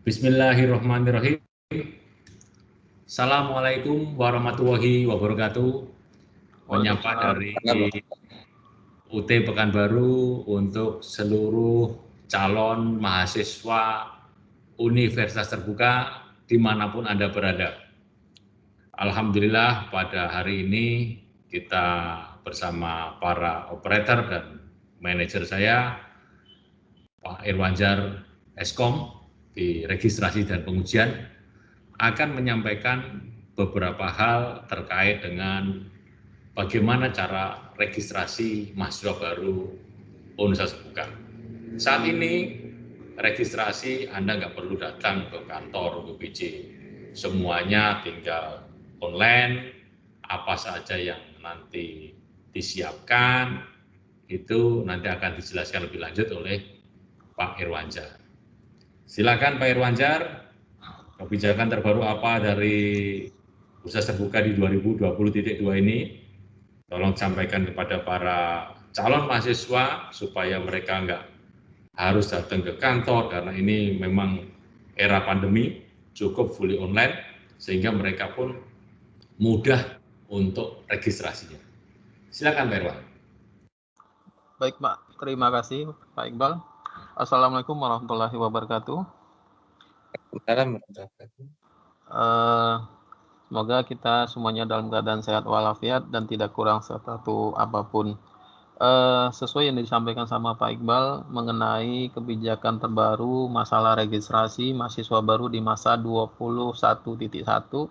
Bismillahirrahmanirrahim. Assalamualaikum warahmatullahi wabarakatuh. Menyapa dari UT Pekanbaru untuk seluruh calon mahasiswa Universitas Terbuka dimanapun Anda berada. Alhamdulillah pada hari ini kita bersama para operator dan manajer saya, Pak Irwanjar Eskom di registrasi dan pengujian, akan menyampaikan beberapa hal terkait dengan bagaimana cara registrasi mahasiswa baru Universitas Terbuka. Saat ini registrasi Anda nggak perlu datang ke kantor UPJ, semuanya tinggal online, apa saja yang nanti disiapkan itu nanti akan dijelaskan lebih lanjut oleh Pak Irwanjar. Silakan Pak Irwanjar, kebijakan terbaru apa dari Universitas Terbuka di 2020.2 ini? Tolong sampaikan kepada para calon mahasiswa supaya mereka nggak harus datang ke kantor karena ini memang era pandemi, cukup fully online sehingga mereka pun mudah untuk registrasinya. Silakan Pak Irwan. Baik Pak, terima kasih Pak Iqbal. Assalamualaikum warahmatullahi wabarakatuh. Semoga kita semuanya dalam keadaan sehat walafiat dan tidak kurang satu apapun. Sesuai yang disampaikan sama Pak Iqbal mengenai kebijakan terbaru masalah registrasi mahasiswa baru di masa 21.1,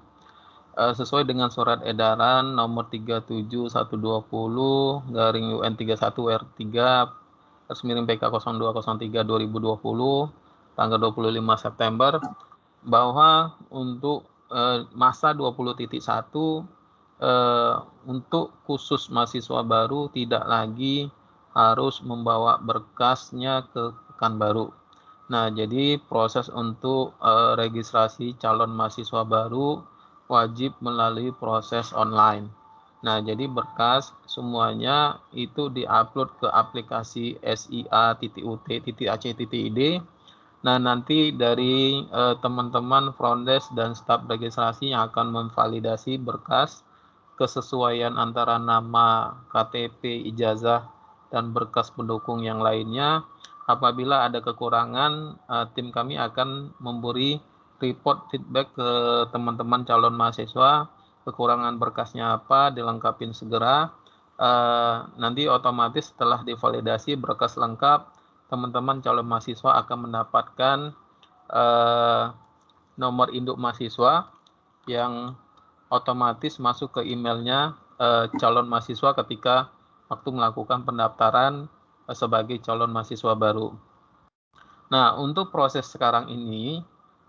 sesuai dengan surat edaran nomor 37120/R3/PK0203/2020 tanggal 25 September bahwa untuk masa 20.1 untuk khusus mahasiswa baru tidak lagi harus membawa berkasnya ke Pekanbaru. Nah, jadi proses untuk registrasi calon mahasiswa baru wajib melalui proses online. Nah, jadi berkas semuanya itu diupload ke aplikasi sia.ut.ac.id. Nah, nanti dari teman-teman front desk dan staf registrasi yang akan memvalidasi berkas kesesuaian antara nama, KTP, ijazah, dan berkas pendukung yang lainnya. Apabila ada kekurangan, tim kami akan memberi report feedback ke teman-teman calon mahasiswa, kekurangan berkasnya apa, dilengkapin segera. Nanti otomatis setelah divalidasi berkas lengkap, teman-teman calon mahasiswa akan mendapatkan nomor induk mahasiswa yang otomatis masuk ke emailnya calon mahasiswa ketika waktu melakukan pendaftaran sebagai calon mahasiswa baru. Nah, untuk proses sekarang ini,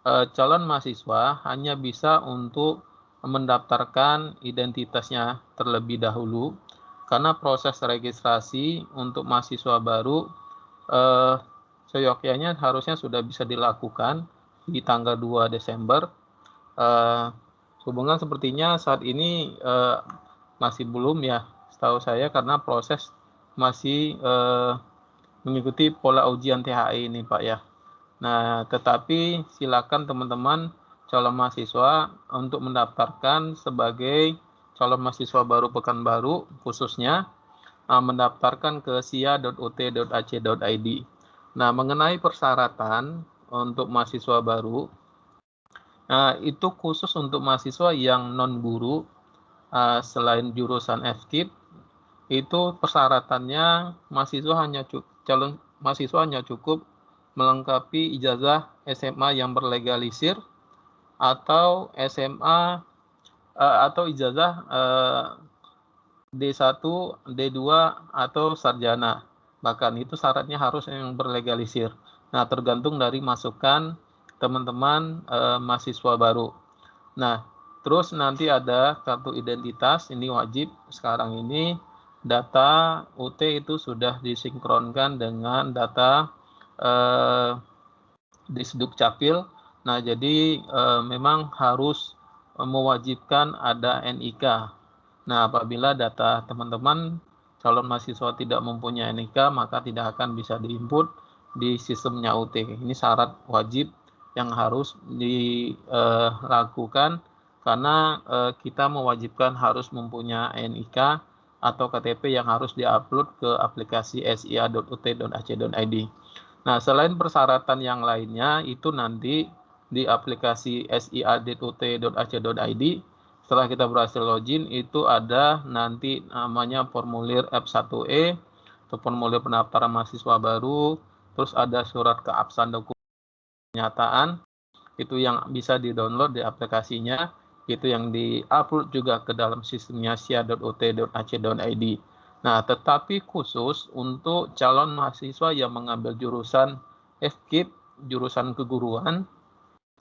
calon mahasiswa hanya bisa untuk mendaftarkan identitasnya terlebih dahulu, karena proses registrasi untuk mahasiswa baru seyogyanya harusnya sudah bisa dilakukan di tanggal 2 Desember. Hubungan sepertinya saat ini masih belum ya, setahu saya, karena proses masih mengikuti pola ujian THE ini Pak ya. Nah, tetapi silakan teman-teman calon mahasiswa untuk mendaftarkan sebagai calon mahasiswa baru Pekanbaru, khususnya mendaftarkan ke sia.ut.ac.id. Nah, mengenai persyaratan untuk mahasiswa baru, itu khusus untuk mahasiswa yang non-guru, selain jurusan FKIP, itu persyaratannya calon mahasiswa hanya cukup melengkapi ijazah SMA yang berlegalisir atau SMA atau ijazah D1, D2 atau sarjana. Bahkan itu syaratnya harus yang berlegalisir. Nah, tergantung dari masukan teman-teman mahasiswa baru. Nah, terus nanti ada kartu identitas, ini wajib sekarang ini. Data UT itu sudah disinkronkan dengan data di Sdukcapil. Nah, jadi memang harus mewajibkan ada NIK. Nah, apabila data teman-teman calon mahasiswa tidak mempunyai NIK, maka tidak akan bisa diinput di sistemnya UT. Ini syarat wajib yang harus dilakukan karena kita mewajibkan harus mempunyai NIK atau KTP yang harus diupload ke aplikasi sia.ut.ac.id. Nah, selain persyaratan yang lainnya itu nanti di aplikasi sia.ut.ac.id setelah kita berhasil login itu ada nanti namanya formulir F1E atau formulir pendaftaran mahasiswa baru, terus ada surat keabsahan dokumen pernyataan itu yang bisa di-download di aplikasinya, itu yang di-upload juga ke dalam sistemnya sia.ut.ac.id. Nah, tetapi khusus untuk calon mahasiswa yang mengambil jurusan FKIP, jurusan keguruan,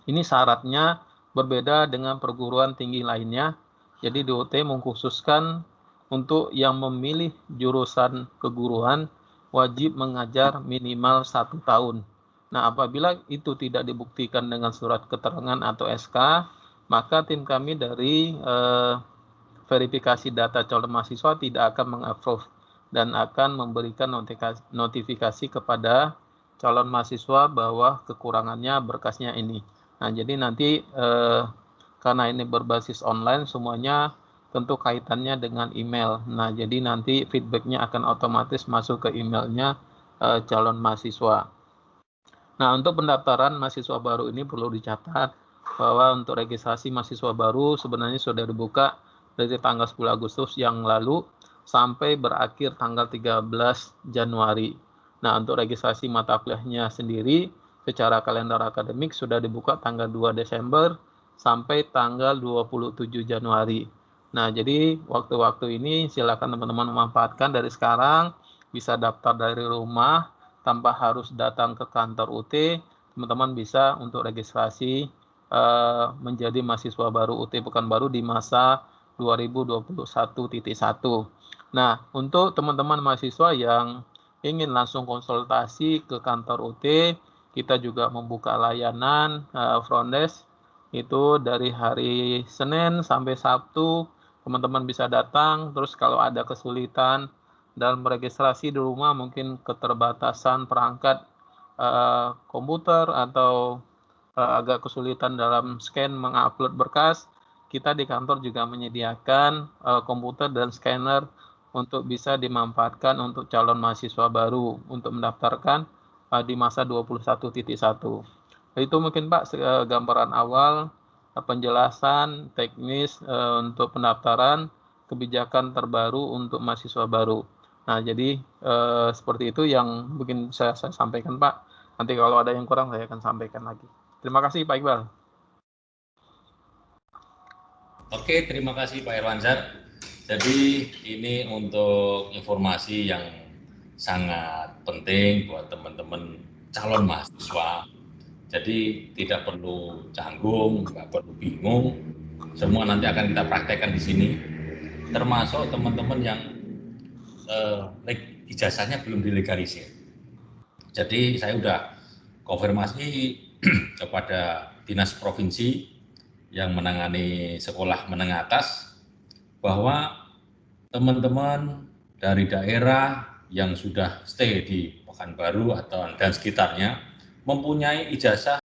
ini syaratnya berbeda dengan perguruan tinggi lainnya. Jadi DOT mengkhususkan untuk yang memilih jurusan keguruan wajib mengajar minimal 1 tahun. Nah, apabila itu tidak dibuktikan dengan surat keterangan atau SK, maka tim kami dari verifikasi data calon mahasiswa tidak akan meng-approve dan akan memberikan notifikasi kepada calon mahasiswa bahwa kekurangannya berkasnya ini. Nah, jadi nanti karena ini berbasis online semuanya tentu kaitannya dengan email. Nah, jadi nanti feedbacknya akan otomatis masuk ke emailnya calon mahasiswa. Nah, untuk pendaftaran mahasiswa baru ini perlu dicatat bahwa untuk registrasi mahasiswa baru sebenarnya sudah dibuka dari tanggal 10 Agustus yang lalu sampai berakhir tanggal 13 Januari. Nah, untuk registrasi mata kuliahnya sendiri secara kalender akademik sudah dibuka tanggal 2 Desember sampai tanggal 27 Januari. Nah, jadi waktu-waktu ini silakan teman-teman memanfaatkan dari sekarang, bisa daftar dari rumah tanpa harus datang ke kantor UT. Teman-teman bisa untuk registrasi menjadi mahasiswa baru UT Pekanbaru di masa 2021.1. Nah, untuk teman-teman mahasiswa yang ingin langsung konsultasi ke kantor UT, kita juga membuka layanan front desk itu dari hari Senin sampai Sabtu. Teman-teman bisa datang, terus kalau ada kesulitan dalam registrasi di rumah, mungkin keterbatasan perangkat komputer atau agak kesulitan dalam scan mengupload berkas, kita di kantor juga menyediakan komputer dan scanner untuk bisa dimanfaatkan untuk calon mahasiswa baru untuk mendaftarkan di masa 21.1. Itu mungkin Pak gambaran awal penjelasan teknis untuk pendaftaran kebijakan terbaru untuk mahasiswa baru. Nah, jadi seperti itu yang mungkin saya sampaikan Pak. Nanti kalau ada yang kurang saya akan sampaikan lagi. Terima kasih Pak Iqbal. Oke, terima kasih Pak Irwansyah. Jadi ini untuk informasi yang sangat penting buat teman-teman calon mahasiswa. Jadi tidak perlu canggung, nggak perlu bingung. Semua nanti akan kita praktekkan di sini. Termasuk teman-teman yang ijazahnya belum dilegalisir. Jadi saya sudah konfirmasi kepada dinas provinsi yang menangani sekolah menengah atas bahwa teman-teman dari daerah yang sudah stay di Pekanbaru atau dan sekitarnya mempunyai ijazah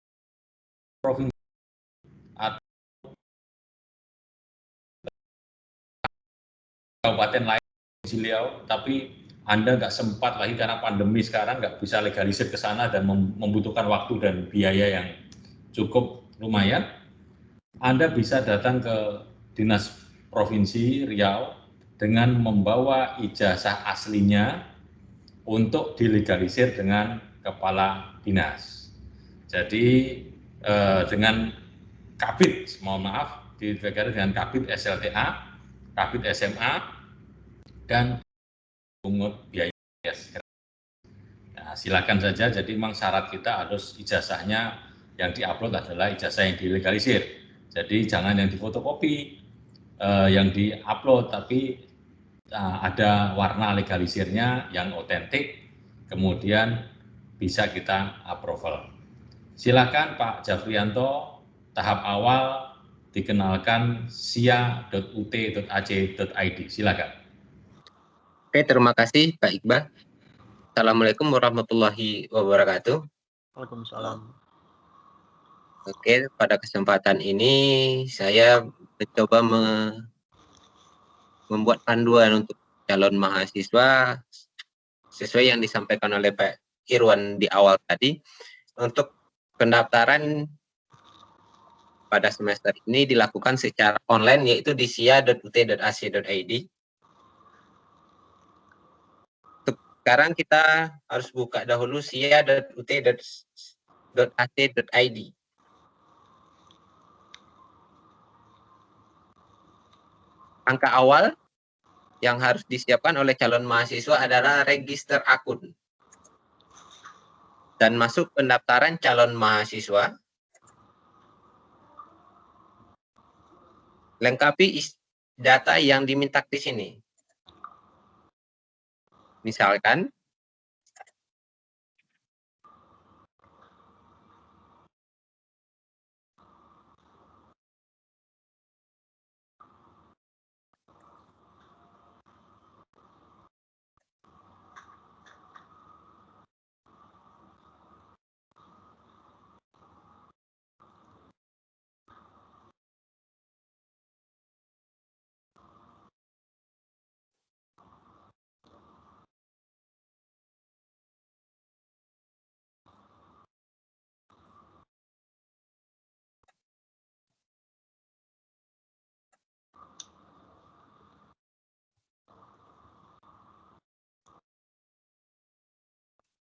provinsi atau kabupaten lain di Riau, tapi Anda nggak sempat lagi karena pandemi sekarang nggak bisa legalisir ke sana dan membutuhkan waktu dan biaya yang cukup lumayan, Anda bisa datang ke Dinas Provinsi Riau dengan membawa ijazah aslinya untuk dilegalisir dengan kepala dinas. Jadi dengan Kabid, mohon maaf, dilegalisir dengan Kabid SLTA, Kabid SMA, dan pungut biaya. Nah, silakan saja. Jadi memang syarat kita harus ijazahnya yang diupload adalah ijazah yang dilegalisir. Jadi jangan yang difotokopi, yang diupload, tapi ada warna legalisirnya yang otentik, kemudian bisa kita approval. Silakan Pak Jafrianto, tahap awal dikenalkan sia.ut.ac.id. Silakan. Oke, terima kasih Pak Iqbal. Assalamualaikum warahmatullahi wabarakatuh. Waalaikumsalam. Oke, pada kesempatan ini saya mencoba membuat panduan untuk calon mahasiswa sesuai yang disampaikan oleh Pak Irwan di awal tadi. Untuk pendaftaran pada semester ini dilakukan secara online, yaitu di sia.ut.ac.id. Sekarang kita harus buka dahulu sia.ut.ac.id. Angka awal yang harus disiapkan oleh calon mahasiswa adalah register akun. Dan masuk pendaftaran calon mahasiswa, lengkapi data yang diminta di sini. Misalkan,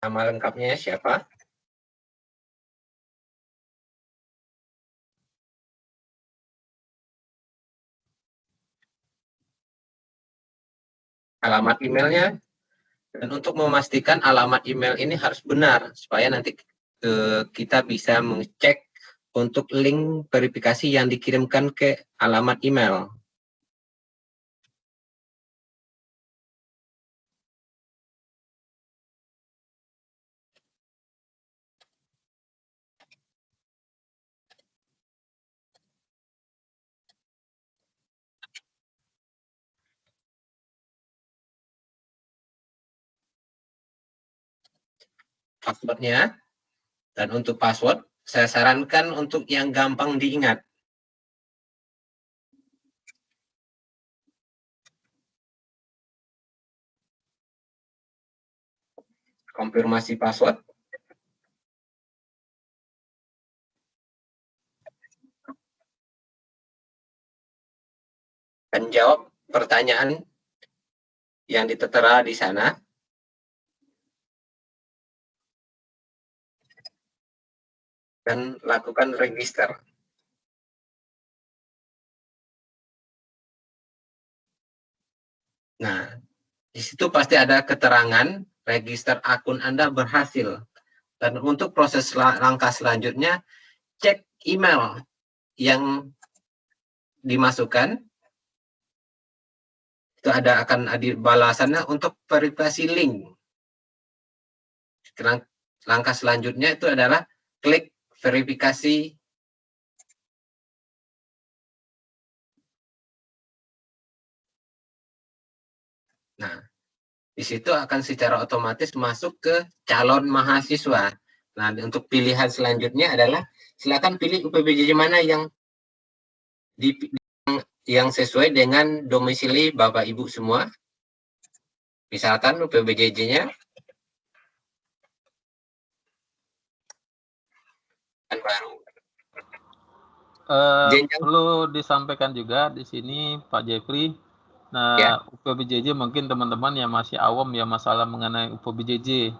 nama lengkapnya siapa? Alamat emailnya. Dan untuk memastikan alamat email ini harus benar, supaya nanti kita bisa mengecek untuk link verifikasi yang dikirimkan ke alamat email. Passwordnya. Dan untuk password, saya sarankan untuk yang gampang diingat. Konfirmasi password. Dan jawab pertanyaan yang tertera di sana. Dan lakukan register. Nah, di situ pasti ada keterangan register akun Anda berhasil. Dan untuk proses langkah selanjutnya, cek email yang dimasukkan. Itu akan ada balasannya untuk verifikasi link. Langkah selanjutnya itu adalah klik verifikasi. Nah, di situ akan secara otomatis masuk ke calon mahasiswa. Nah, untuk pilihan selanjutnya adalah silakan pilih UPBJJ mana yang sesuai dengan domisili Bapak Ibu semua. Misalkan UPBJJ-nya baru. Perlu disampaikan juga di sini Pak Jeffrey. Nah, ya. UPBJJ mungkin teman-teman yang masih awam ya masalah mengenai UPBJJ.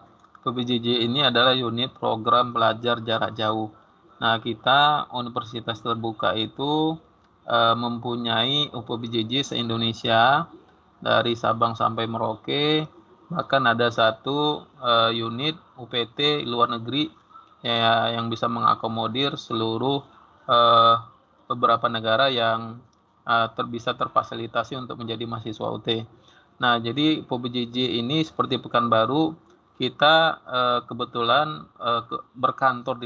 UPBJJ ini adalah unit program belajar jarak jauh. Nah, kita Universitas Terbuka itu mempunyai UPBJJ se-Indonesia dari Sabang sampai Merauke. Bahkan ada satu unit UPT luar negeri ya, yang bisa mengakomodir seluruh beberapa negara yang bisa terfasilitasi untuk menjadi mahasiswa UT. Nah, jadi UPBJJ ini seperti Pekanbaru, kita kebetulan berkantor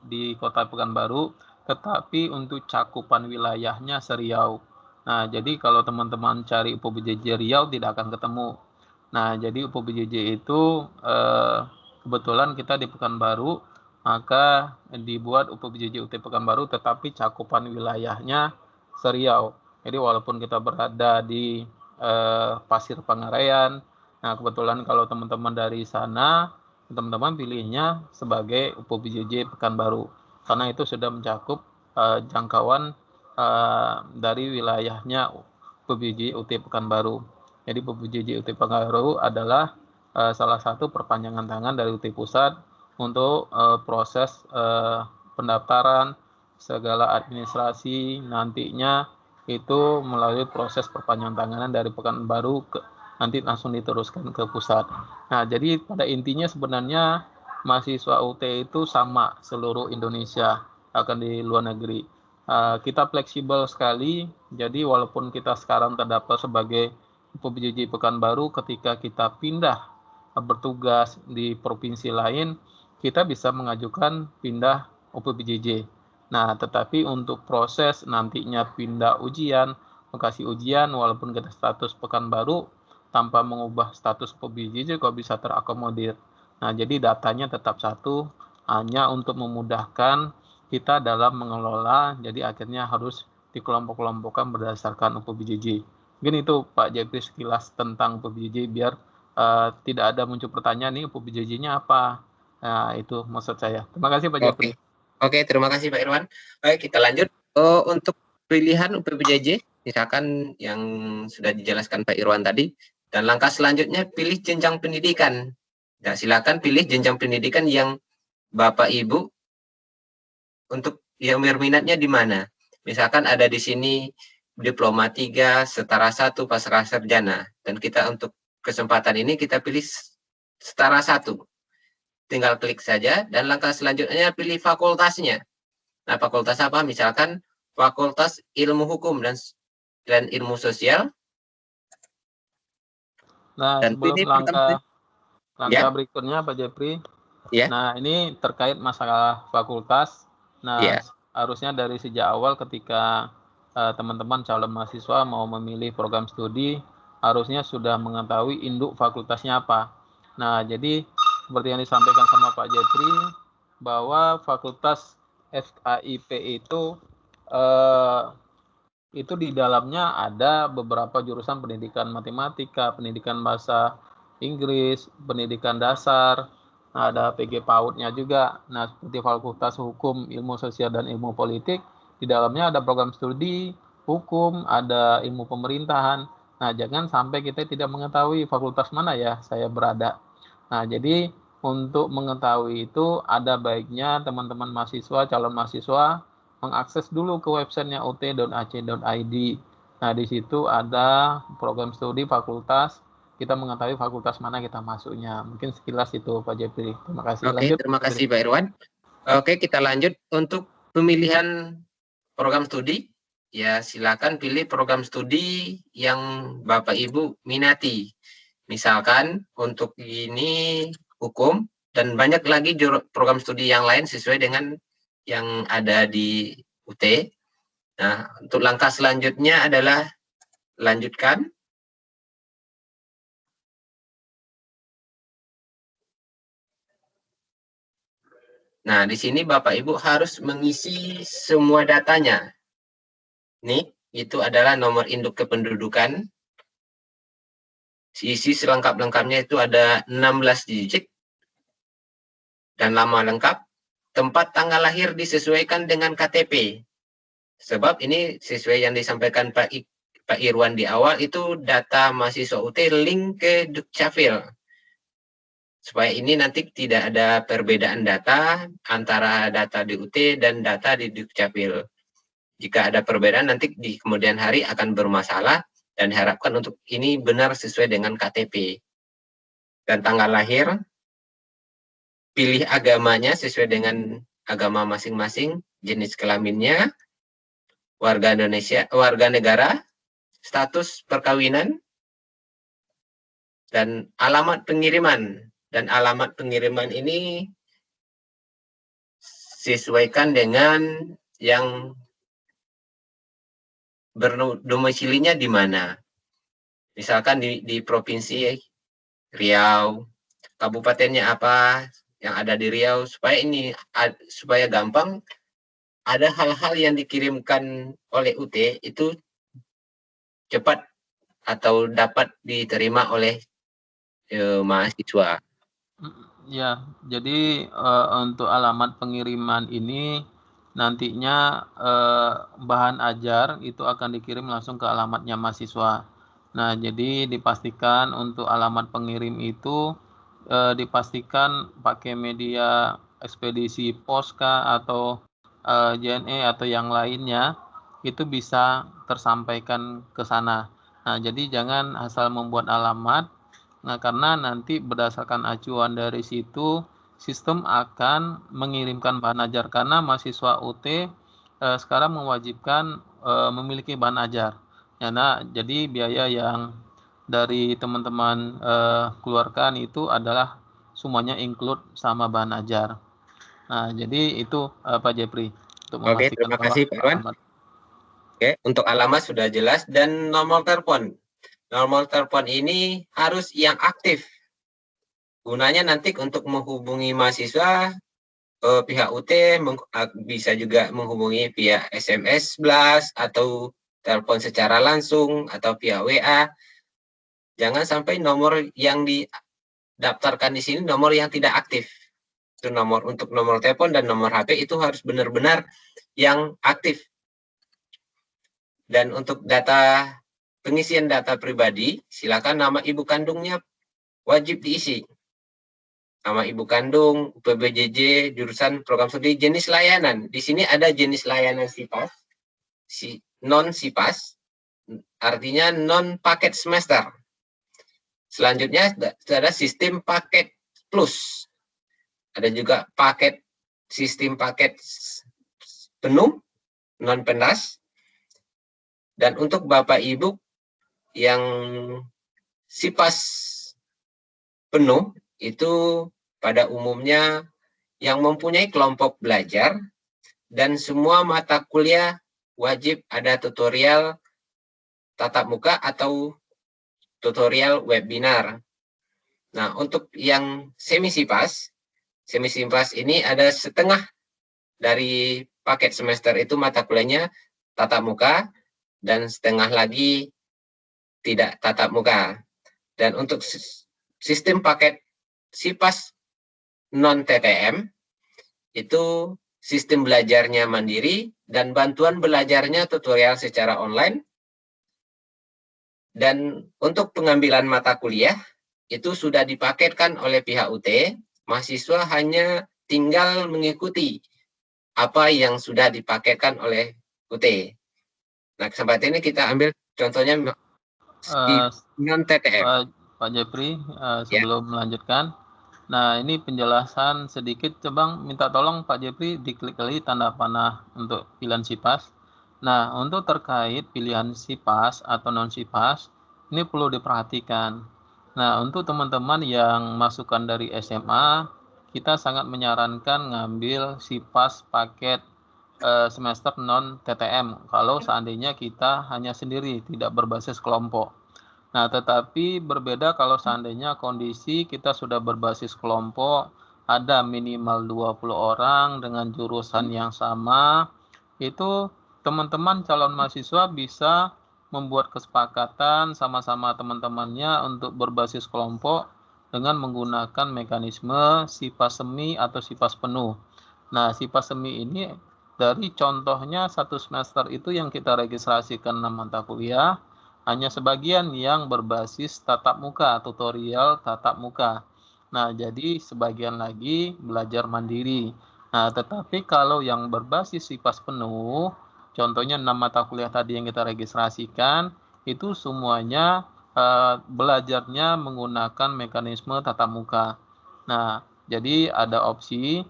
di kota Pekanbaru, tetapi untuk cakupan wilayahnya se-Riau. Nah, jadi kalau teman-teman cari UPBJJ Riau tidak akan ketemu. Nah, jadi UPBJJ itu kebetulan kita di Pekanbaru maka dibuat UPBJJ UT Pekanbaru tetapi cakupan wilayahnya Seriau. Jadi walaupun kita berada di Pasir Pangarean, nah kebetulan kalau teman-teman dari sana, teman-teman pilihnya sebagai UPBJJ Pekanbaru karena itu sudah mencakup jangkauan dari wilayahnya UPBJJ UT Pekanbaru. Jadi UPBJJ UT Pekanbaru adalah salah satu perpanjangan tangan dari UT Pusat untuk proses pendaftaran segala administrasi nantinya itu melalui proses perpanjangan tanganan dari Pekanbaru nanti langsung diteruskan ke pusat. Nah, jadi pada intinya sebenarnya mahasiswa UT itu sama seluruh Indonesia, akan di luar negeri. Kita fleksibel sekali, jadi walaupun kita sekarang terdaftar sebagai UPBJJ Pekanbaru, ketika kita pindah bertugas di provinsi lain, kita bisa mengajukan pindah UPBJJ. Nah, tetapi untuk proses nantinya pindah ujian, lokasi ujian, walaupun kita status Pekanbaru, tanpa mengubah status UPBJJ kok bisa terakomodir. Nah, jadi datanya tetap satu, hanya untuk memudahkan kita dalam mengelola, jadi akhirnya harus dikelompok-kelompokkan berdasarkan UPBJJ. Mungkin itu Pak Jepri sekilas tentang UPBJJ biar tidak ada muncul pertanyaan nih UPBJJ-nya apa. Nah, itu maksud saya. Terima kasih Pak Jepri. Oke, terima kasih Pak Irwan. Baik, kita lanjut. Untuk pilihan UPBJJ, misalkan yang sudah dijelaskan Pak Irwan tadi, dan langkah selanjutnya pilih jenjang pendidikan. Nah, silakan pilih jenjang pendidikan yang Bapak Ibu untuk yang berminatnya di mana. Misalkan ada di sini diploma 3, setara 1, pasrah sarjana. Dan kita untuk kesempatan ini kita pilih setara 1. Tinggal klik saja dan langkah selanjutnya pilih fakultasnya. Nah, fakultas apa? Misalkan Fakultas Ilmu Hukum dan Ilmu Sosial. Nah, dan sebelum langkah berikutnya Pak Jepri. Ya. Nah, ini terkait masalah fakultas. Nah, harusnya dari sejak awal ketika teman-teman calon mahasiswa mau memilih program studi, harusnya sudah mengetahui induk fakultasnya apa. Nah, jadi seperti yang disampaikan sama Pak Jepri, bahwa fakultas FKIP itu di dalamnya ada beberapa jurusan pendidikan matematika, pendidikan bahasa Inggris, pendidikan dasar, ada PG PAUD-nya juga. Nah, seperti Fakultas Hukum, Ilmu Sosial, dan Ilmu Politik, di dalamnya ada program studi hukum, ada ilmu pemerintahan. Nah, jangan sampai kita tidak mengetahui fakultas mana ya saya berada. Nah, jadi untuk mengetahui itu ada baiknya teman-teman mahasiswa, calon mahasiswa mengakses dulu ke websitenya ut.ac.id. Nah, di situ ada program studi fakultas, kita mengetahui fakultas mana kita masuknya. Mungkin sekilas itu Pak Jepri. Terima kasih. Oke, terima kasih Pak Irwan. Oke, kita lanjut untuk pemilihan program studi. Ya, silakan pilih program studi yang Bapak Ibu minati. Misalkan untuk ini hukum dan banyak lagi program studi yang lain sesuai dengan yang ada di UT. Nah, untuk langkah selanjutnya adalah lanjutkan. Nah, di sini Bapak Ibu harus mengisi semua datanya. Nih, itu adalah nomor induk kependudukan. Isi selengkap-lengkapnya itu ada 16 digit. Dan nama lengkap. Tempat tanggal lahir disesuaikan dengan KTP. Sebab ini sesuai yang disampaikan Pak Irwan di awal, itu data mahasiswa UT link ke Dukcapil. Supaya ini nanti tidak ada perbedaan data antara data di UT dan data di Dukcapil. Jika ada perbedaan nanti di kemudian hari akan bermasalah dan harapkan untuk ini benar sesuai dengan KTP. Dan tanggal lahir, pilih agamanya sesuai dengan agama masing-masing, jenis kelaminnya, warga Indonesia, warga negara, status perkawinan, dan alamat pengiriman. Dan alamat pengiriman ini sesuaikan dengan yang berdomisilinya di mana. Misalkan di Provinsi Riau, kabupatennya apa, yang ada di Riau, supaya gampang, ada hal-hal yang dikirimkan oleh UT itu cepat atau dapat diterima oleh mahasiswa. Ya, jadi untuk alamat pengiriman ini nantinya bahan ajar itu akan dikirim langsung ke alamatnya mahasiswa. Nah, jadi dipastikan untuk alamat pengirim itu dipastikan pakai media ekspedisi pos atau JNE atau yang lainnya itu bisa tersampaikan ke sana. Nah, jadi jangan asal membuat alamat. Nah, karena nanti berdasarkan acuan dari situ sistem akan mengirimkan bahan ajar karena mahasiswa UT sekarang mewajibkan memiliki bahan ajar. Ya, nah, jadi biaya yang dari teman-teman keluarkan itu adalah semuanya include sama bahan ajar. Nah, jadi itu Pak Jepri untuk Oke, memastikan terima bahwa kasih Pak Iwan. alamat. Oke, untuk alamat sudah jelas dan nomor telepon. Nomor telepon ini harus yang aktif. Gunanya nanti untuk menghubungi mahasiswa, pihak UT bisa juga menghubungi via SMS blast atau telepon secara langsung atau via WA. Jangan sampai nomor yang didaftarkan di sini nomor yang tidak aktif. Itu untuk nomor telepon dan nomor HP itu harus benar-benar yang aktif. Dan untuk pengisian data pribadi, silakan nama ibu kandungnya wajib diisi. Nama ibu kandung, PBJJ, jurusan program studi, jenis layanan. Di sini ada jenis layanan SIPAS, non-SIPAS, artinya non-paket semester. Selanjutnya ada sistem paket plus. Ada juga sistem paket penuh, non-pendas. Dan untuk Bapak Ibu yang SIPAS penuh, itu pada umumnya yang mempunyai kelompok belajar dan semua mata kuliah wajib ada tutorial tatap muka atau tutorial webinar. Nah, untuk yang semi SIPAS ini ada setengah dari paket semester itu mata kuliahnya tatap muka dan setengah lagi tidak tatap muka. Dan untuk sistem paket SIPAS non-TTM itu sistem belajarnya mandiri dan bantuan belajarnya tutorial secara online. Dan untuk pengambilan mata kuliah itu sudah dipaketkan oleh pihak UT, mahasiswa hanya tinggal mengikuti apa yang sudah dipaketkan oleh UT. Nah, kesempatan ini kita ambil contohnya non-TTM. Pak Jepri, sebelum melanjutkan, nah ini penjelasan sedikit, coba minta tolong Pak Jepri diklik lagi tanda panah untuk pilihan SIPAS. Nah, untuk terkait pilihan SIPAS atau non-SIPAS, ini perlu diperhatikan. Nah, untuk teman-teman yang masukan dari SMA, kita sangat menyarankan ngambil SIPAS paket semester non-TTM kalau seandainya kita hanya sendiri, tidak berbasis kelompok. Nah, tetapi berbeda kalau seandainya kondisi kita sudah berbasis kelompok, ada minimal 20 orang dengan jurusan yang sama, itu teman-teman calon mahasiswa bisa membuat kesepakatan sama-sama teman-temannya untuk berbasis kelompok dengan menggunakan mekanisme SIPAS semi atau SIPAS penuh. Nah, SIPAS semi ini dari contohnya satu semester itu yang kita registrasikan 6 mata kuliah, hanya sebagian yang berbasis tatap muka, tutorial tatap muka. Nah, jadi sebagian lagi belajar mandiri. Nah, tetapi kalau yang berbasis SIPAS penuh, contohnya 6 mata kuliah tadi yang kita registrasikan, itu semuanya belajarnya menggunakan mekanisme tatap muka. Nah, jadi ada opsi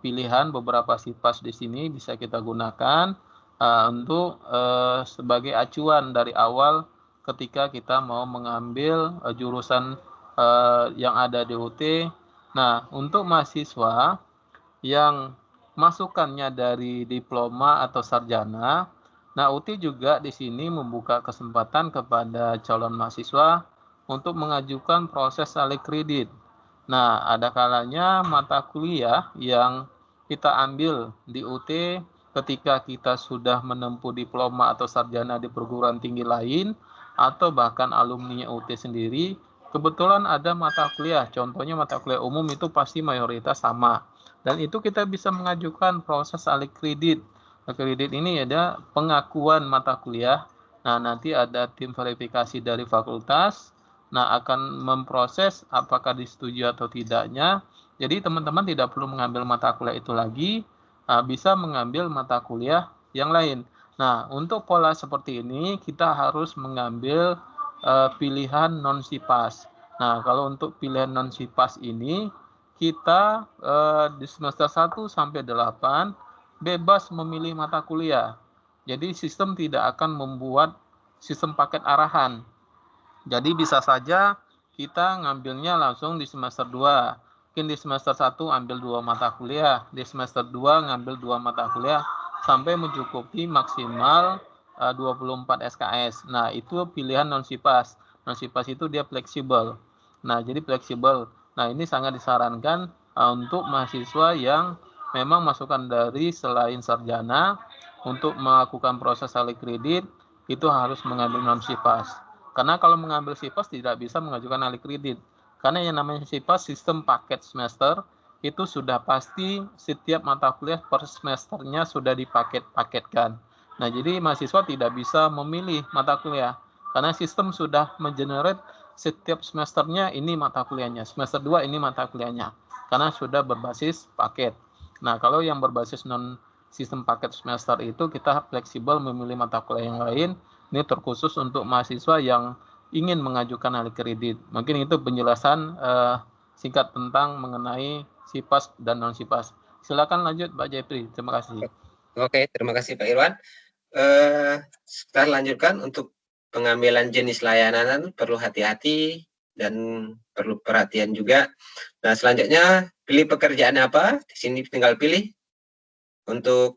pilihan beberapa SIPAS di sini bisa kita gunakan untuk sebagai acuan dari awal ketika kita mau mengambil jurusan yang ada di UT. Nah, untuk mahasiswa yang masukannya dari diploma atau sarjana, nah UT juga di sini membuka kesempatan kepada calon mahasiswa untuk mengajukan proses saleh kredit. Nah, ada kalanya mata kuliah yang kita ambil di UT ketika kita sudah menempuh diploma atau sarjana di perguruan tinggi lain, atau bahkan alumni UT sendiri, kebetulan ada mata kuliah, contohnya mata kuliah umum itu pasti mayoritas sama. Dan itu kita bisa mengajukan proses alih kredit. Kredit ini ada pengakuan mata kuliah. Nah, nanti ada tim verifikasi dari fakultas. Nah, akan memproses apakah disetujui atau tidaknya. Jadi teman-teman tidak perlu mengambil mata kuliah itu lagi, bisa mengambil mata kuliah yang lain. Nah, untuk pola seperti ini kita harus mengambil pilihan non-SIPAS. Nah, kalau untuk pilihan non-SIPAS ini kita di semester 1 sampai 8 bebas memilih mata kuliah. Jadi sistem tidak akan membuat sistem paket arahan. Jadi bisa saja kita ngambilnya langsung di semester 2. Mungkin di semester 1 ambil 2 mata kuliah, di semester 2 ngambil 2 mata kuliah sampai mencukupi maksimal 24 SKS. Nah, itu pilihan non-SIPAS. Non-SIPAS itu dia fleksibel. Nah, jadi fleksibel. Nah, ini sangat disarankan untuk mahasiswa yang memang masukan dari selain sarjana untuk melakukan proses alih kredit itu harus mengambil non-SIPAS. Karena kalau mengambil SIPAS tidak bisa mengajukan alih kredit. Karena yang namanya SIPAS sistem paket semester itu sudah pasti setiap mata kuliah per semesternya sudah dipaket-paketkan. Nah, jadi mahasiswa tidak bisa memilih mata kuliah karena sistem sudah mengenerate setiap semesternya ini mata kuliahnya, semester 2 ini mata kuliahnya karena sudah berbasis paket. Nah, kalau yang berbasis non sistem paket semester itu kita fleksibel memilih mata kuliah yang lain. Ini terkhusus untuk mahasiswa yang ingin mengajukan alih kredit. Mungkin itu penjelasan singkat tentang mengenai SIPAS dan non-SIPAS. Silakan lanjut Pak Jepri. Terima kasih. Oke, terima kasih Pak Irwan. Kita lanjutkan untuk pengambilan jenis layanan perlu hati-hati dan perlu perhatian juga. Nah, selanjutnya pilih pekerjaan apa? Di sini tinggal pilih untuk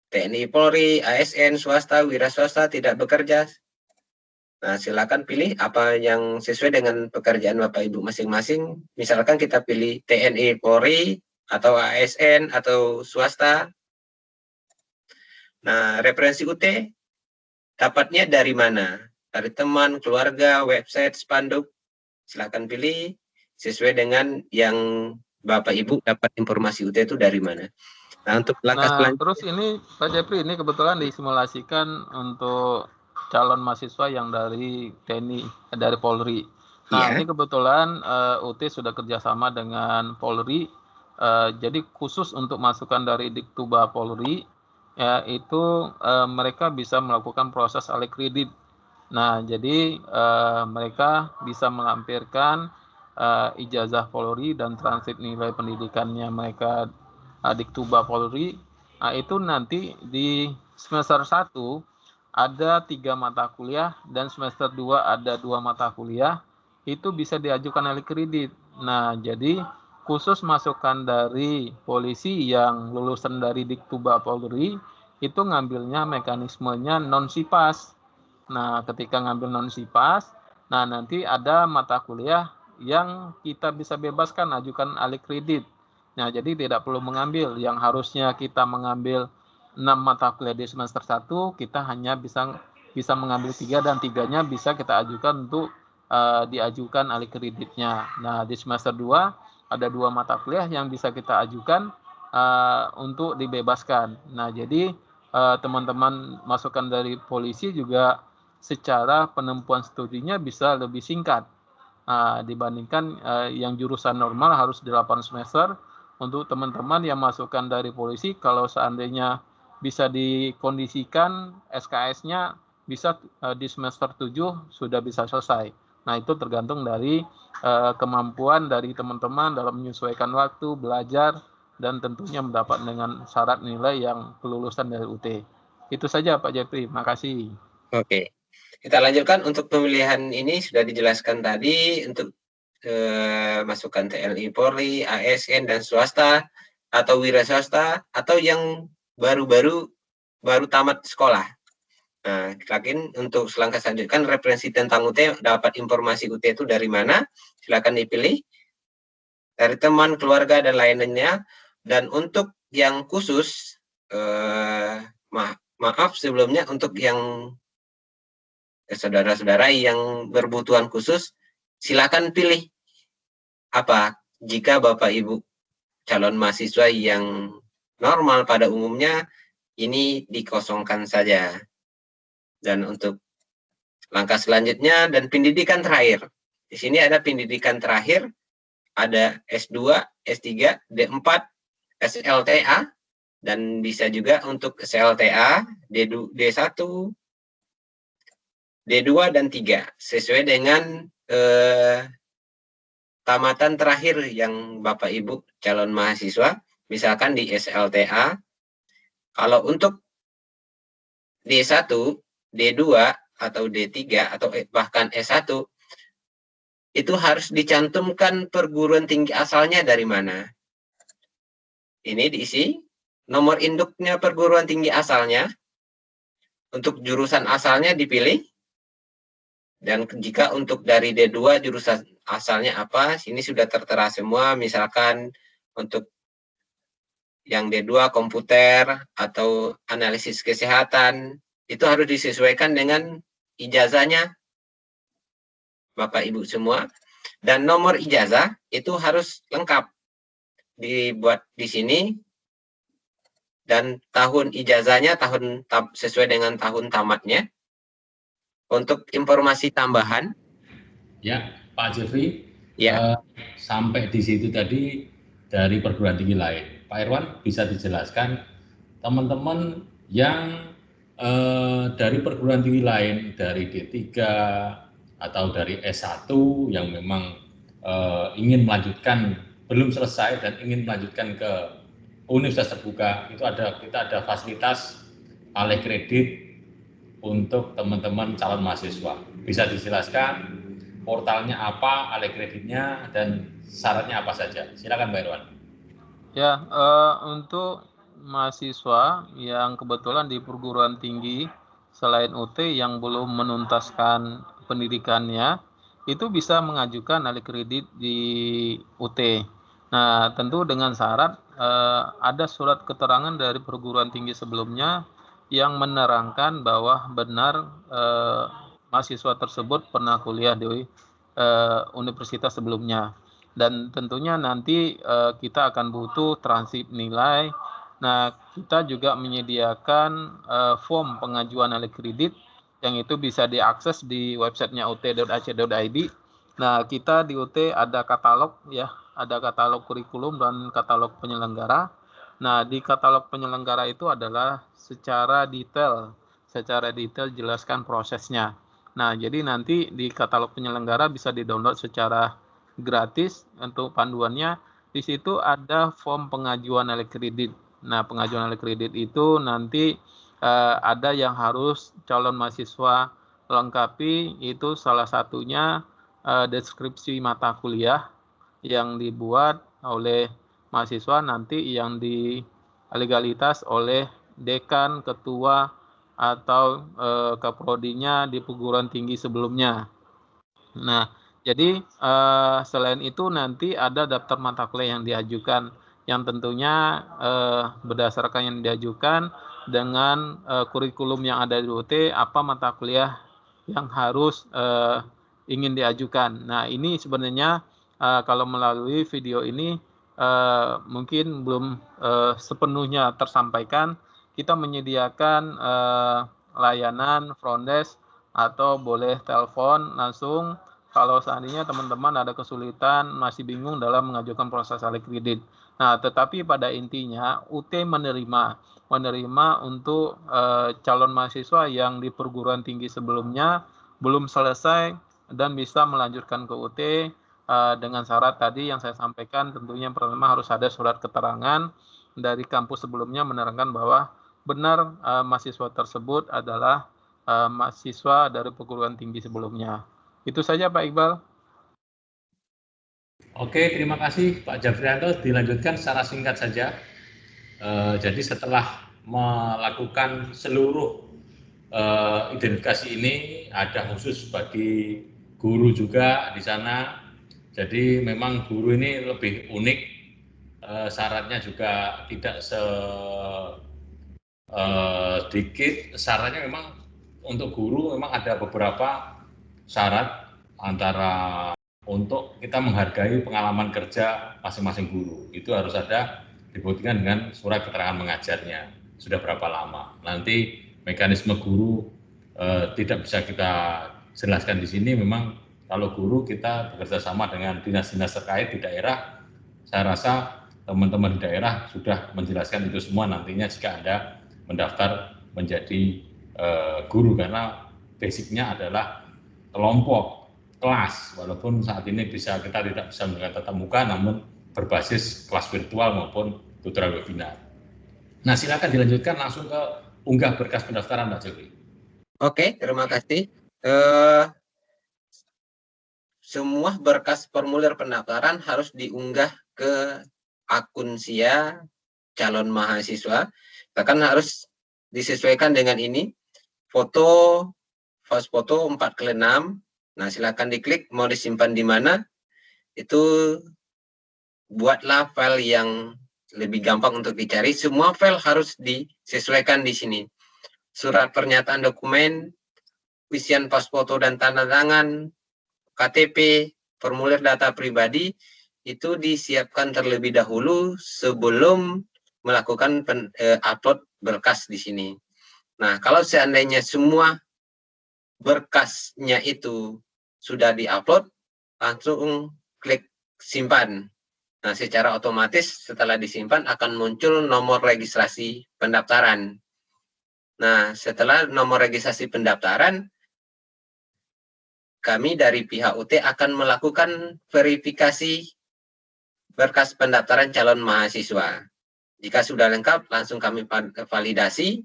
TNI, Polri, ASN, swasta, wira swasta, tidak bekerja. Nah, silakan pilih apa yang sesuai dengan pekerjaan Bapak Ibu masing-masing. Misalkan kita pilih TNI, Polri, atau ASN, atau swasta. Nah, referensi UT dapatnya dari mana? Dari teman, keluarga, website, spanduk. Silakan pilih sesuai dengan yang Bapak Ibu dapat informasi UT itu dari mana. Nah, untuk langkah selanjutnya. Terus ini Pak Jepri, ini kebetulan disimulasikan untuk calon mahasiswa yang dari TNI, dari Polri. Nah, ini kebetulan UT sudah kerjasama dengan Polri. Jadi khusus untuk masukan dari Diktuba Polri, ya, itu mereka bisa melakukan proses alih kredit. Nah, jadi mereka bisa melampirkan ijazah Polri dan transit nilai pendidikannya mereka Diktuba Polri. Nah, itu nanti di semester 1 ada 3 mata kuliah dan semester 2 ada 2 mata kuliah. Itu bisa diajukan alih kredit. Nah, jadi khusus masukan dari polisi yang lulusan dari Diktuba Polri itu ngambilnya mekanismenya non-SIPAS. Nah, ketika ngambil non-SIPAS, nah nanti ada mata kuliah yang kita bisa bebaskan ajukan alih kredit. Nah, jadi tidak perlu mengambil yang harusnya kita mengambil 6 mata kuliah di semester 1, kita hanya bisa mengambil 3 dan 3-nya bisa kita ajukan untuk diajukan alih kreditnya. Nah, di semester 2 ada 2 mata kuliah yang bisa kita ajukan untuk dibebaskan. Nah, jadi teman-teman masukan dari polisi juga secara penempuan studinya bisa lebih singkat dibandingkan yang jurusan normal harus 8 semester. Untuk teman-teman yang masukan dari polisi, kalau seandainya bisa dikondisikan SKS-nya bisa di semester 7 sudah bisa selesai. Nah, itu tergantung dari kemampuan dari teman-teman dalam menyesuaikan waktu, belajar, dan tentunya mendapat dengan syarat nilai yang kelulusan dari UT. Itu saja Pak Jepri, makasih. Oke, kita lanjutkan untuk pemilihan ini sudah dijelaskan tadi untuk masukan TNI, Polri, ASN, dan swasta, atau wira swasta, atau yang baru tamat sekolah. Nah, lagi untuk selangkah selanjutnya referensi tentang UT, dapat informasi UT itu dari mana? Silakan dipilih. dari teman, keluarga, dan lainnya. Dan untuk yang khusus, maaf sebelumnya, untuk yang saudara-saudara yang berkebutuhan khusus, silakan pilih apa. Jika Bapak Ibu calon mahasiswa yang normal pada umumnya, ini dikosongkan saja. Dan untuk langkah selanjutnya dan pendidikan terakhir, di sini ada pendidikan terakhir, ada S2, S3, D4, SLTA, dan bisa juga untuk SLTA, D1, D2, dan 3, sesuai dengan tamatan terakhir yang Bapak Ibu calon mahasiswa, misalkan di SLTA. Kalau untuk D1, D2, atau D3, atau bahkan S1, itu harus dicantumkan perguruan tinggi asalnya dari mana. Ini diisi nomor induknya perguruan tinggi asalnya, untuk jurusan asalnya dipilih, dan jika untuk dari D2 jurusan asalnya apa, sini sudah tertera semua. Misalkan untuk yang D2 komputer atau analisis kesehatan, itu harus disesuaikan dengan ijazahnya Bapak Ibu semua. Dan nomor ijazah itu harus lengkap dibuat di sini, dan tahun ijazahnya sesuai dengan tahun tamatnya. Untuk informasi tambahan, ya Pak Jeffrey, ya, sampai di situ tadi dari perguruan tinggi lain. Pak Irwan bisa dijelaskan teman-teman yang dari perguruan tinggi lain, dari D3 atau dari S1 yang memang ingin melanjutkan, belum selesai dan ingin melanjutkan ke universitas terbuka, itu kita ada fasilitas alih kredit untuk teman-teman calon mahasiswa. Bisa dijelaskan portalnya apa, alih kreditnya, dan syaratnya apa saja? Silakan Pak Irwan. Ya, untuk mahasiswa yang kebetulan di perguruan tinggi selain UT yang belum menuntaskan pendidikannya, itu bisa mengajukan alih kredit di UT. Nah, tentu dengan syarat ada surat keterangan dari perguruan tinggi sebelumnya yang menerangkan bahwa benar mahasiswa tersebut pernah kuliah di universitas sebelumnya. Dan tentunya nanti kita akan butuh transkrip nilai. Nah, kita juga menyediakan form pengajuan alih kredit yang itu bisa diakses di websitenya ut.ac.id. Nah, kita di UT ada katalog ya, ada katalog kurikulum dan katalog penyelenggara. Nah, di katalog penyelenggara itu adalah secara detail jelaskan prosesnya. Nah, jadi nanti di katalog penyelenggara bisa di-download secara gratis untuk panduannya. Di situ ada form pengajuan alih kredit. Nah, pengajuan alih kredit itu nanti ada yang harus calon mahasiswa lengkapi, itu salah satunya deskripsi mata kuliah yang dibuat oleh mahasiswa, nanti yang dilegalitas oleh dekan, ketua, atau kaprodinya di perguruan tinggi sebelumnya. Nah, jadi selain itu nanti ada daftar mata kuliah yang diajukan, yang tentunya berdasarkan yang diajukan dengan kurikulum yang ada di UT, apa mata kuliah yang harus ingin diajukan. Nah, ini sebenarnya kalau melalui video ini mungkin belum sepenuhnya tersampaikan. Kita menyediakan layanan front desk atau boleh telepon langsung kalau seandainya teman-teman ada kesulitan, masih bingung dalam mengajukan proses alih kredit. Nah, tetapi pada intinya UT menerima untuk calon mahasiswa yang di perguruan tinggi sebelumnya belum selesai dan bisa melanjutkan ke UT dengan syarat tadi yang saya sampaikan. Tentunya yang pertama harus ada surat keterangan dari kampus sebelumnya menerangkan bahwa benar mahasiswa tersebut adalah mahasiswa dari perguruan tinggi sebelumnya. Itu saja Pak Iqbal. Oke, terima kasih Pak Jafrianto. Dilanjutkan secara singkat saja. Jadi setelah melakukan seluruh identifikasi ini, ada khusus bagi guru juga di sana. Jadi memang guru ini lebih unik, syaratnya juga tidak sedikit. Syaratnya memang untuk guru memang ada beberapa syarat, antara untuk kita menghargai pengalaman kerja masing-masing guru. Itu harus ada dibuktikan dengan surat keterangan mengajarnya, sudah berapa lama. Nanti mekanisme guru tidak bisa kita jelaskan di sini. Memang kalau guru kita bekerja sama dengan dinas-dinas terkait di daerah. Saya rasa teman-teman di daerah sudah menjelaskan itu semua nantinya jika Anda mendaftar menjadi guru, karena basicnya adalah kelompok, kelas, walaupun saat ini kita tidak bisa menggunakan tatap muka, namun berbasis kelas virtual maupun tutorial webinar. Nah, silakan dilanjutkan langsung ke unggah berkas pendaftaran, Pak Jeffrey. Oke, terima kasih. Semua berkas formulir pendaftaran harus diunggah ke akun SIA calon mahasiswa. Bahkan harus disesuaikan dengan ini, foto, file foto 4x6. Nah, silakan diklik mau disimpan di mana. Itu buatlah file yang lebih gampang untuk dicari. Semua file harus disesuaikan di sini. Surat pernyataan dokumen, isian pas foto dan tanda tangan, KTP, formulir data pribadi, itu disiapkan terlebih dahulu sebelum melakukan upload berkas di sini. Nah, kalau seandainya semua berkasnya itu sudah diupload, langsung klik simpan. Nah, secara otomatis setelah disimpan akan muncul nomor registrasi pendaftaran. Nah, setelah nomor registrasi pendaftaran, kami dari pihak UT akan melakukan verifikasi berkas pendaftaran calon mahasiswa. Jika sudah lengkap, langsung kami validasi.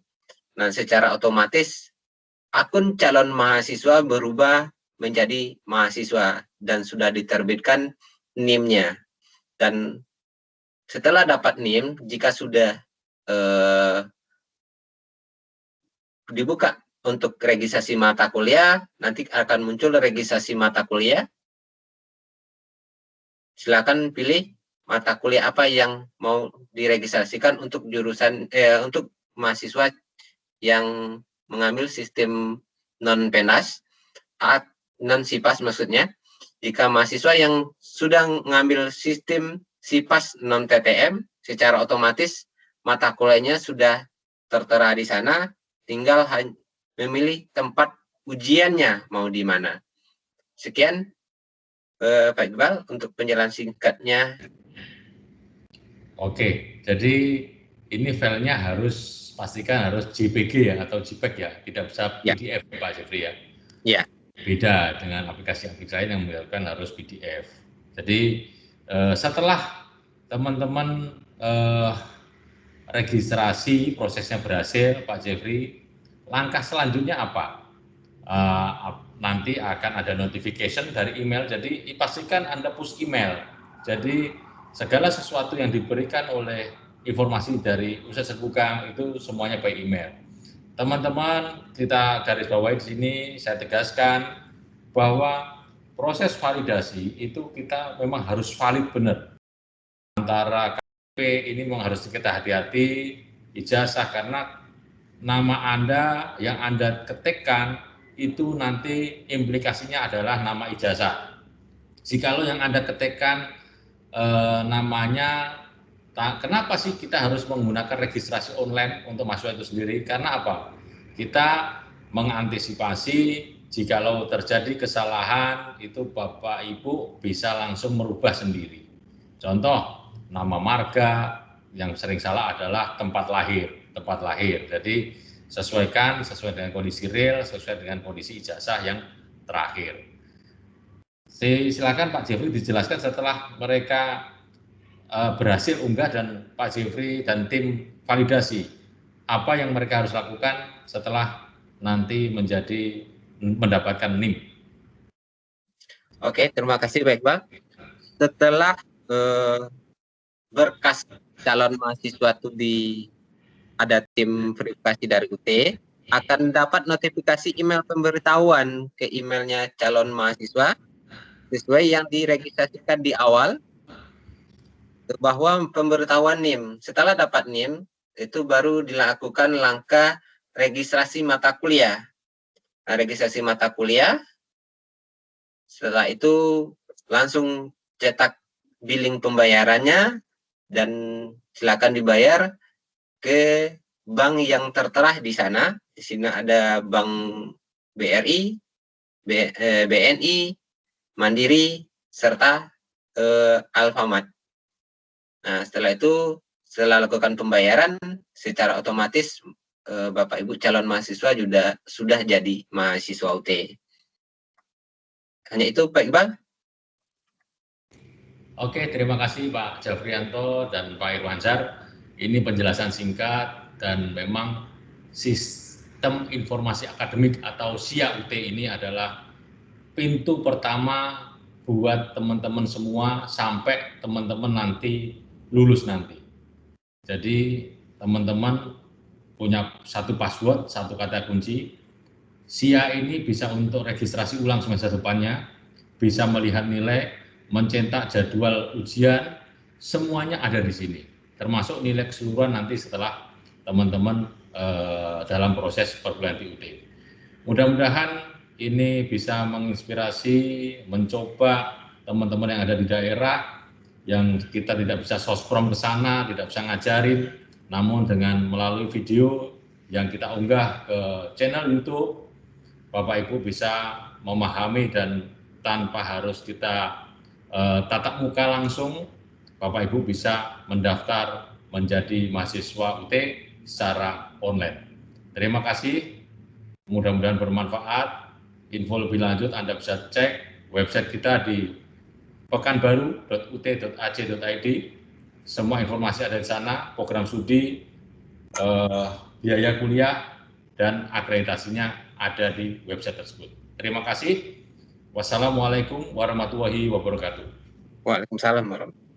Nah, secara otomatis akun calon mahasiswa berubah menjadi mahasiswa dan sudah diterbitkan NIM-nya. Dan setelah dapat NIM, jika sudah dibuka untuk registrasi mata kuliah, nanti akan muncul registrasi mata kuliah. Silakan pilih mata kuliah apa yang mau diregistrasikan untuk jurusan untuk mahasiswa yang mengambil sistem non-PENAS, non-SIPAS maksudnya. Jika mahasiswa yang sudah mengambil sistem SIPAS non-TTM, secara otomatis mata kuliahnya sudah tertera di sana, tinggal memilih tempat ujiannya mau di mana. Sekian Pak Iqbal untuk penjelasan singkatnya. Oke, jadi ini filenya pastikan harus JPG ya atau JPEG ya, tidak bisa PDF ya, Pak Jeffrey ya. Ya. Beda dengan aplikasi-aplikasi lain yang membiarkan harus PDF. Jadi setelah teman-teman registrasi prosesnya berhasil, Pak Jeffrey, langkah selanjutnya apa? Nanti akan ada notification dari email, jadi pastikan Anda push email. Jadi segala sesuatu yang diberikan oleh informasi dari Universitas Terbuka itu semuanya by email. Teman-teman, kita garis bawahi di sini, saya tegaskan bahwa proses validasi itu kita memang harus valid benar. Antara KTP ini memang harus kita hati-hati, ijazah, karena nama Anda yang Anda ketikkan itu nanti implikasinya adalah nama ijazah. Jikalau yang Anda ketikkan namanya, kenapa sih kita harus menggunakan registrasi online untuk mahasiswa itu sendiri? Karena apa? Kita mengantisipasi jikalau terjadi kesalahan itu Bapak Ibu bisa langsung merubah sendiri. Contoh, nama marga yang sering salah adalah tempat lahir. Jadi sesuai dengan kondisi real, sesuai dengan kondisi ijazah yang terakhir. Silakan Pak Jeffrey dijelaskan setelah mereka berhasil unggah dan Pak Jeffrey dan tim validasi, apa yang mereka harus lakukan setelah nanti mendapatkan NIM. Oke, terima kasih Pak Iqbal. Setelah berkas calon mahasiswa itu ada tim verifikasi dari UT, akan dapat notifikasi email pemberitahuan ke emailnya calon mahasiswa sesuai yang diregistrasikan di awal, bahwa pemberitahuan NIM. Setelah dapat NIM, itu baru dilakukan langkah registrasi mata kuliah. Nah, registrasi mata kuliah, setelah itu langsung cetak billing pembayarannya, dan silakan dibayar ke bank yang tertera di sana. Di sini ada Bank BRI, BNI, Mandiri, serta Alfamart. Nah, setelah itu, setelah lakukan pembayaran, secara otomatis Bapak Ibu calon mahasiswa sudah jadi mahasiswa UT. Hanya itu Pak Iqbal. Oke, terima kasih Pak Jafrianto dan Pak Irwansyah. Ini penjelasan singkat, dan memang sistem informasi akademik atau SIA UT ini adalah pintu pertama buat teman-teman semua sampai teman-teman nanti lulus nanti. Jadi teman-teman punya satu password, satu kata kunci. SIA ini bisa untuk registrasi ulang semester depannya, bisa melihat nilai, mencetak jadwal ujian, semuanya ada di sini. Termasuk nilai keseluruhan nanti setelah teman-teman dalam proses perguruan tinggi UT. Mudah-mudahan ini bisa menginspirasi, mencoba teman-teman yang ada di daerah, yang kita tidak bisa sosprom ke sana, tidak bisa ngajarin, namun dengan melalui video yang kita unggah ke channel YouTube, Bapak Ibu bisa memahami, dan tanpa harus kita tatap muka langsung, Bapak Ibu bisa mendaftar menjadi mahasiswa UT secara online. Terima kasih, mudah-mudahan bermanfaat. Info lebih lanjut Anda bisa cek website kita di pekanbaru.ut.ac.id. Semua informasi ada di sana, program studi, biaya kuliah, dan akreditasinya ada di website tersebut. Terima kasih. Wassalamualaikum warahmatullahi wabarakatuh. Waalaikumsalam warahmatullahi wabarakatuh.